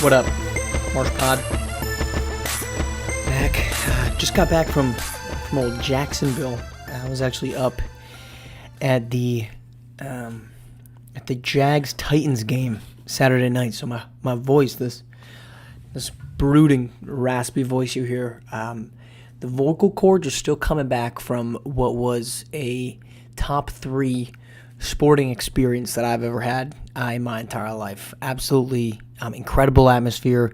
What up, Marsh Pod? Back. Just got back from old Jacksonville. I was actually up at the Jags Titans game Saturday night. So my voice, this brooding, raspy voice you hear, the vocal cords are still coming back from what was a top 3 sporting experience that I've ever had in my entire life. Absolutely incredible atmosphere.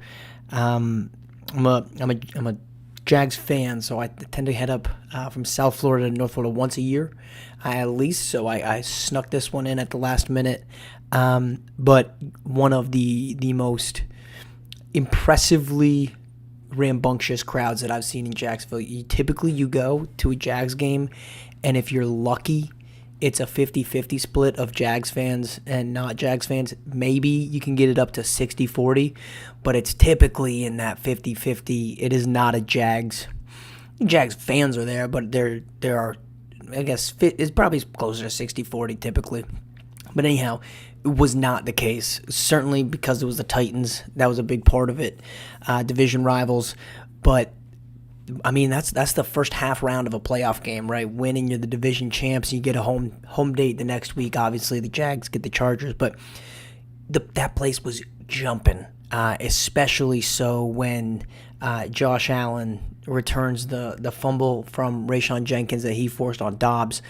I'm a Jags fan, so I tend to head up from South Florida to North Florida once a year, at least. So I snuck this one in at the last minute. But one of the most impressively rambunctious crowds that I've seen in Jacksonville. You go to a Jags game, and if you're lucky, it's a 50-50 split of Jags fans and not Jags fans. Maybe you can get it up to 60-40, but it's typically in that 50-50. It is not a Jags. Jags fans are there, but there are, I guess, it's probably closer to 60-40 typically. But anyhow, it was not the case. Certainly because it was the Titans. That was a big part of it. Division rivals. But I mean, that's the first half round of a playoff game, right? Winning, you're the division champs. You get a home date the next week. Obviously, the Jags get the Chargers, but that place was jumping, especially so when Josh Allen returns the fumble from Rayshon Jenkins that he forced on Dobbs.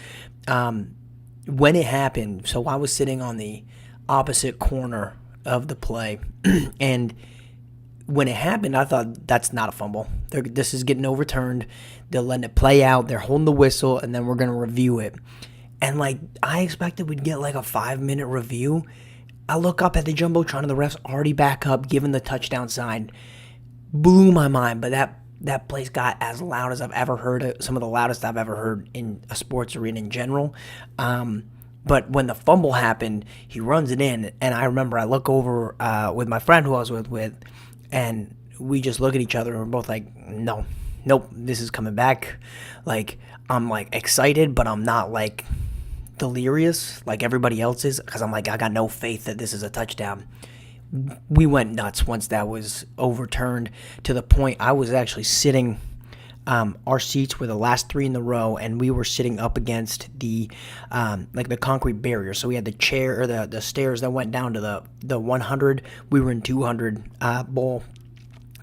When it happened, so I was sitting on the opposite corner of the play, and when it happened, I thought, that's not a fumble. This is getting overturned. They're letting it play out. They're holding the whistle, and then we're going to review it. And, I expected we'd get, a 5-minute review. I look up at the Jumbotron, and the ref's already back up, giving the touchdown sign. Blew my mind, but that place got as loud as I've ever heard it, some of the loudest I've ever heard in a sports arena in general. But when the fumble happened, he runs it in, and I remember I look over with my friend who I was with, and we just look at each other and we're both like, nope, this is coming back. I'm excited, but I'm not delirious like everybody else is, because I'm I got no faith that this is a touchdown. We went nuts once that was overturned, to the point I was actually sitting, our seats were the last 3 in the row, and we were sitting up against the the concrete barrier. So we had the chair, or the stairs that went down to the 100. We were in 200 bowl,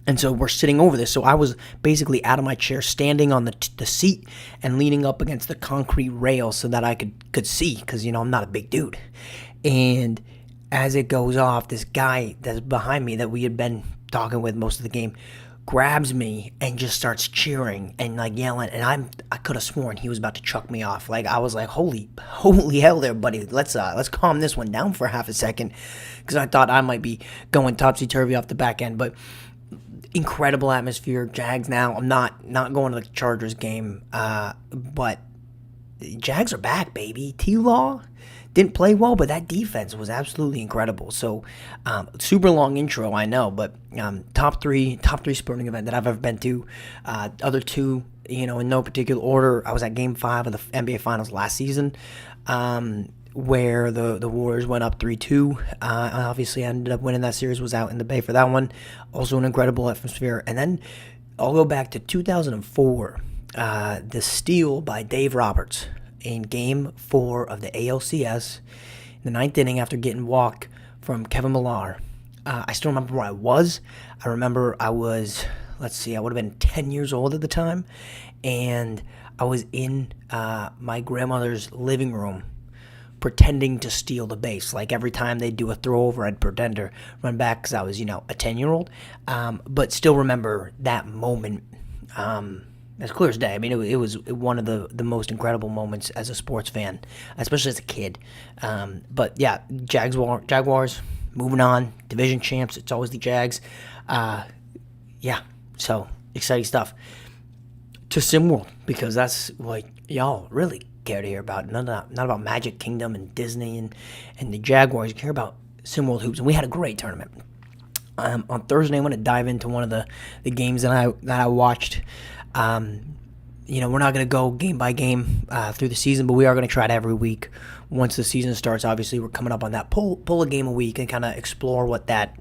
and so we're sitting over this. So I was basically out of my chair, standing on the seat and leaning up against the concrete rail so that I could see, because I'm not a big dude. And as it goes off, this guy that's behind me that we had been talking with most of the game grabs me and just starts cheering and yelling, and I could have sworn he was about to chuck me off. I was like, holy hell there, buddy. Let's calm this one down for half a second, because I thought I might be going topsy-turvy off the back end. But incredible atmosphere. Jags now. I'm not going to the Chargers game, but Jags are back, baby. T-Law didn't play well, but that defense was absolutely incredible. So, super long intro, I know, but top three sporting event that I've ever been to. Other 2, in no particular order. I was at Game 5 of the NBA Finals last season, where the Warriors went up 3-2. Obviously, I ended up winning that series. Was out in the Bay for that one. Also an incredible atmosphere. And then I'll go back to 2004. The steal by Dave Roberts in Game 4 of the ALCS in the 9th inning after getting walked from Kevin Millar. I still remember where I was. I remember I was, I would have been 10 years old at the time, and I was in my grandmother's living room pretending to steal the base. Every time they'd do a throw over, I'd pretend to run back because I was, a 10-year-old. But still remember that moment as clear as day. I mean, it was one of the most incredible moments as a sports fan, especially as a kid. But yeah, Jaguars, moving on, division champs. It's always the Jags. Yeah, so exciting stuff. To SimWorld, because that's what y'all really care to hear about. Not about Magic Kingdom and Disney and the Jaguars. You care about SimWorld hoops, and we had a great tournament. On Thursday, I'm going to dive into one of the games that I watched. We're not going to go game by game through the season, but we are going to try it every week. Once the season starts, obviously, we're coming up on that pull a game a week and kind of explore what that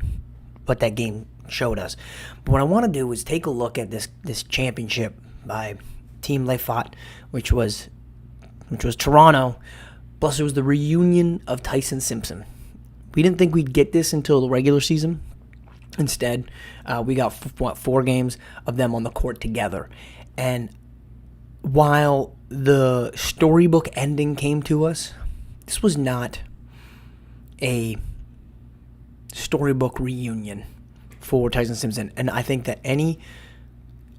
what that game showed us. But what I want to do is take a look at this championship by Team Leifot, which was Toronto, plus it was the reunion of Tyson Simpson. We didn't think we'd get this until the regular season. Instead, we got 4 games of them on the court together. And while the storybook ending came to us, this was not a storybook reunion for Tyson Simpson. And I think that any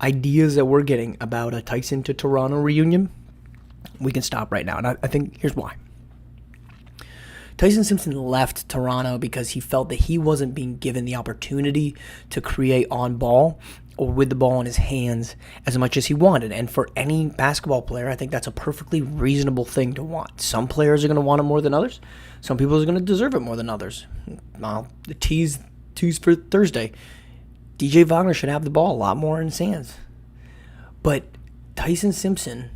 ideas that we're getting about a Tyson to Toronto reunion, we can stop right now. And I think here's why. Tyson Simpson left Toronto because he felt that he wasn't being given the opportunity to create on ball or with the ball in his hands as much as he wanted. And for any basketball player, I think that's a perfectly reasonable thing to want. Some players are going to want it more than others. Some people are going to deserve it more than others. Well, the tease for Thursday. DJ Wagner should have the ball a lot more in his hands. But Tyson Simpson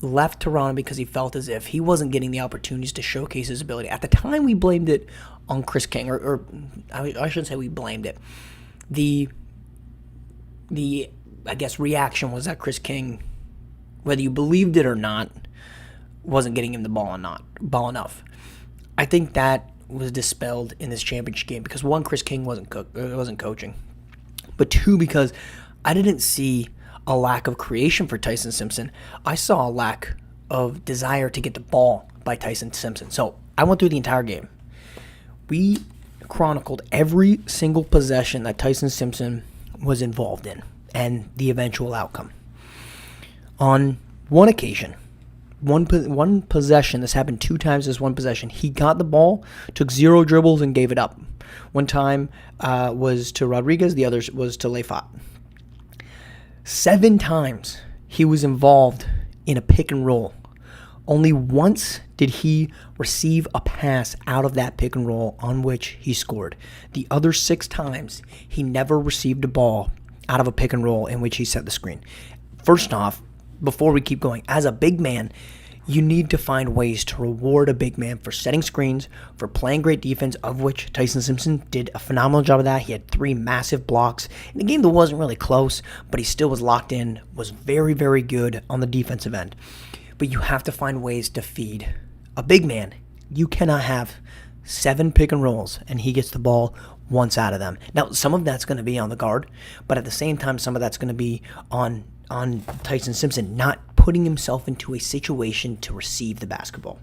left Toronto because he felt as if he wasn't getting the opportunities to showcase his ability. At the time, we blamed it on Chris King, or I shouldn't say we blamed it. The I guess reaction was that Chris King, whether you believed it or not, wasn't getting him the ball enough. I think that was dispelled in this championship game because 1, Chris King wasn't coaching, but 2, because I didn't see a lack of creation for Tyson Simpson. I saw a lack of desire to get the ball by Tyson Simpson. So I went through the entire game. We chronicled every single possession that Tyson Simpson was involved in and the eventual outcome. On one occasion, one possession, this happened 2 times as one possession, he got the ball, took 0 dribbles, and gave it up. One time was to Rodriguez, the other was to Leifot. 7 times he was involved in a pick and roll. Only once did he receive a pass out of that pick and roll on which he scored. The other 6 times, he never received a ball out of a pick and roll in which he set the screen. First off, before we keep going, as a big man, you need to find ways to reward a big man for setting screens, for playing great defense, of which Tyson Simpson did a phenomenal job of that. He had 3 massive blocks in a game that wasn't really close, but he still was locked in, was very, very good on the defensive end. But you have to find ways to feed a big man. You cannot have 7 pick and rolls and he gets the ball once out of them. Now, some of that's going to be on the guard, but at the same time, some of that's going to be on Tyson Simpson not putting himself into a situation to receive the basketball.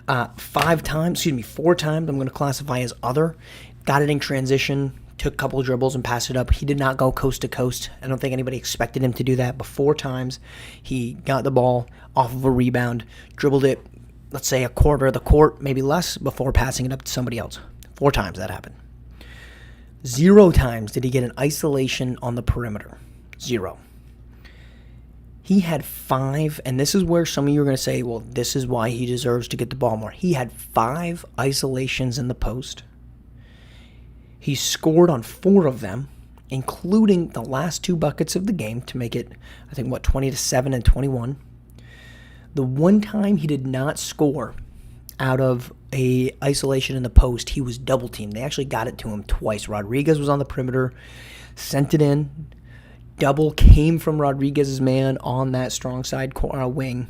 4 times, I'm going to classify as other. Got it in transition, took a couple of dribbles and passed it up. He did not go coast to coast. I don't think anybody expected him to do that. But 4 times he got the ball off of a rebound, dribbled it, let's say a quarter of the court, maybe less, before passing it up to somebody else. 4 times that happened. 0 times did he get an isolation on the perimeter. 0. He had 5, and this is where some of you are going to say, well, this is why he deserves to get the ball more. He had 5 isolations in the post. He scored on 4 of them, including the last 2 buckets of the game to make it, 20-7 and 21. The one time he did not score out of a isolation in the post, he was double teamed. They actually got it to him twice. Rodriguez was on the perimeter, sent it in. Double came from Rodriguez's man on that strong side wing.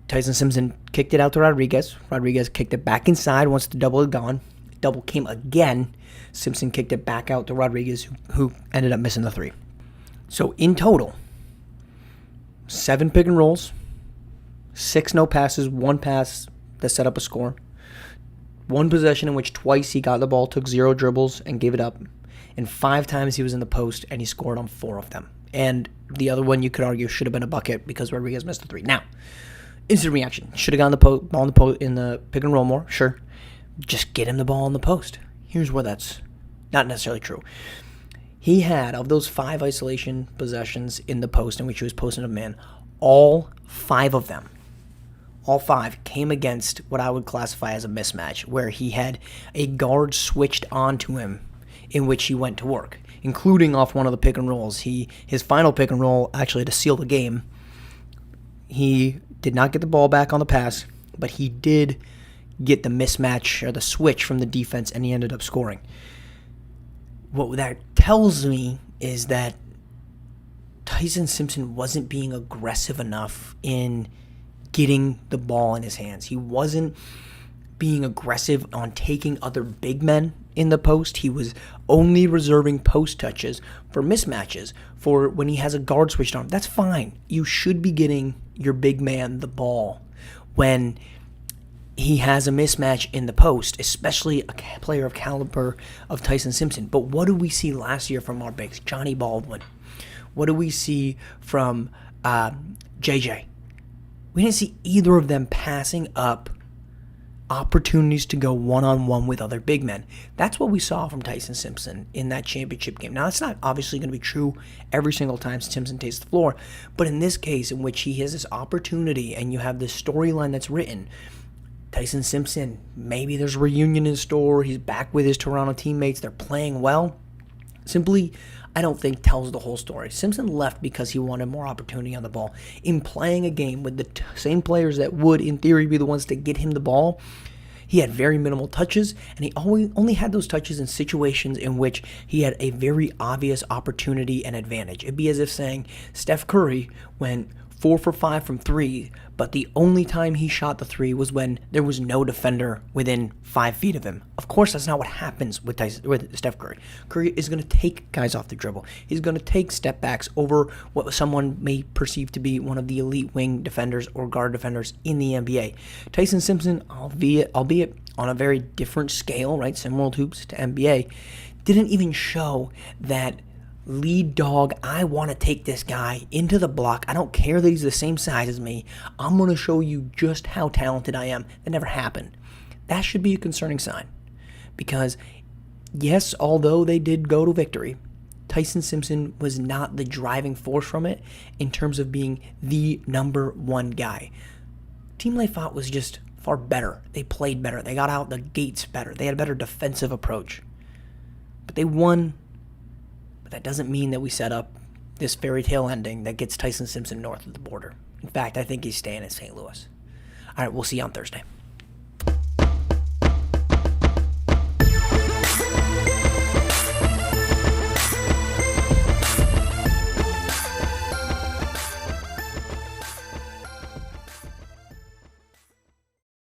Tyson Simpson kicked it out to Rodriguez. Rodriguez kicked it back inside once the double had gone. Double came again. Simpson kicked it back out to Rodriguez, who ended up missing the 3. So in total, 7 pick and rolls, 6 no passes, 1 pass that set up a score, 1 possession in which twice he got the ball, took 0 dribbles, and gave it up. And 5 times he was in the post, and he scored on 4 of them. And the other one, you could argue, should have been a bucket because Rodriguez missed the 3. Now, instant reaction. Should have gotten the ball in the pick and roll more? Sure. Just get him the ball in the post. Here's where that's not necessarily true. He had, of those 5 isolation possessions in the post in which he was posting a man, all 5 of them, all 5 came against what I would classify as a mismatch, where he had a guard switched onto him in which he went to work, including off one of the pick and rolls. His final pick and roll, actually to seal the game, he did not get the ball back on the pass, but he did get the mismatch or the switch from the defense, and he ended up scoring. what that tells me is that Tyson Simpson wasn't being aggressive enough in getting the ball in his hands. He wasn't being aggressive on taking other big men in the post. He was only reserving post touches for mismatches, for when he has a guard switched on. That's fine. You should be getting your big man the ball when he has a mismatch in the post, especially a player of caliber of Tyson Simpson. But what did we see last year from our bigs? Johnny Baldwin. What do we see from JJ? We didn't see either of them passing up opportunities to go one-on-one with other big men. That's what we saw from Tyson Simpson in that championship game. Now, it's not obviously going to be true every single time Simpson takes the floor, but in this case, in which he has this opportunity and you have this storyline that's written, Tyson Simpson, maybe there's a reunion in store, he's back with his Toronto teammates, they're playing well. Simply, I don't think tells the whole story. Simpson left because he wanted more opportunity on the ball. In playing a game with the same players that would, in theory, be the ones to get him the ball, he had very minimal touches, and he only had those touches in situations in which he had a very obvious opportunity and advantage. It'd be as if saying Steph Curry went 4 for 5 from 3, but the only time he shot the 3 was when there was no defender within 5 feet of him. Of course, that's not what happens with Steph Curry. Curry is going to take guys off the dribble. He's going to take step backs over what someone may perceive to be one of the elite wing defenders or guard defenders in the NBA. Tyson Simpson, albeit on a very different scale, right, SimWorld Hoops to NBA, didn't even show that lead dog, I want to take this guy into the block. I don't care that he's the same size as me. I'm going to show you just how talented I am. That never happened. That should be a concerning sign. Because, yes, although they did go to victory, Tyson Simpson was not the driving force from it in terms of being the number one guy. Team Leifert was just far better. They played better. They got out the gates better. They had a better defensive approach. But they won. That doesn't mean that we set up this fairy tale ending that gets Tyson Simpson north of the border. In fact, I think he's staying in St. Louis. All right, we'll see you on Thursday.